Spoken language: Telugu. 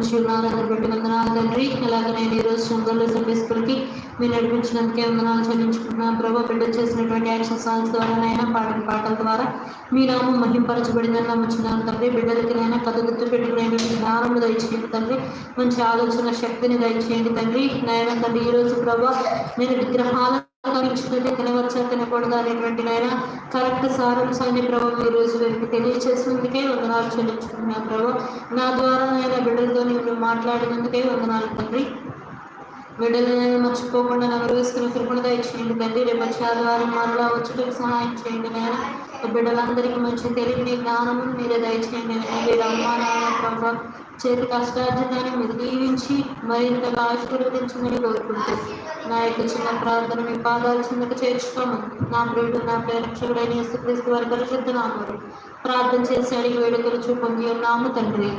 ఉంచి ఉన్నారు. అందరి బట్టి వందనాలు తండ్రి. అలాగే నేను ఈరోజు సంఘంలో సండే స్కూల్కి మీరు నడిపించినందుకే వందనాలు చెల్లించుకుంటున్నాను ప్రభావ. బిడ్డలు చేసినటువంటి యాక్షన్ సాంగ్స్ ద్వారానైనా పాడిన పాటల ద్వారా మీ నామం మహింపరచబడిందని నమ్ముచున్నాను తండ్రి. బిడ్డలకి నైనా కథ గుర్తు పెట్టుకునేటువంటి జ్ఞానము దయచేయండి తండ్రి. మంచి ఆలోచన శక్తిని దయచేయండి తండ్రి. నాయన తండ్రి ఈరోజు ప్రభావ నేను విగ్రహాలను తినవచ్చా తినకూడదు అనేటువంటి నాయన కరెక్ట్ సారాంశాన్ని ప్రభావం ఈ రోజు వీరికి తెలియచేసినందుకే వందనాలు చెల్లించుకుంటున్నా ప్రభావ. నా ద్వారా నేను బిడ్డలతో నేను మాట్లాడినందుకే వందనాలు తండ్రి. బిడ్డలను మర్చిపోకుండా నగరు వేసుకుని కృపణ దయచేయండి తండ్రి. రేపు వచ్చే ఆదివారం మరలా వచ్చేటకు సహాయం చేయండి నేను. బిడ్డలందరికీ మంచి తెలివిని జ్ఞానము మీరే దయచేయండి. వీళ్ళ అమ్మా నాన్న ప్రభావ చేతి కష్టార్జితాన్ని మీరు దీవించి మరింతగా ఆశీర్వదించమని కోరుకుంటూ నా యొక్క చిన్న ప్రార్థన మీ పాదాలు చిన్నకు చేర్చుకోము. నా ప్రియుడు నా ప్రేరక్షకుడైన యేసుక్రీస్తు వారి పరిశుద్ధ నామములో ప్రార్థన చేసి అడిగి వేడుకలు చూపొంది ఉన్నాము తండ్రి.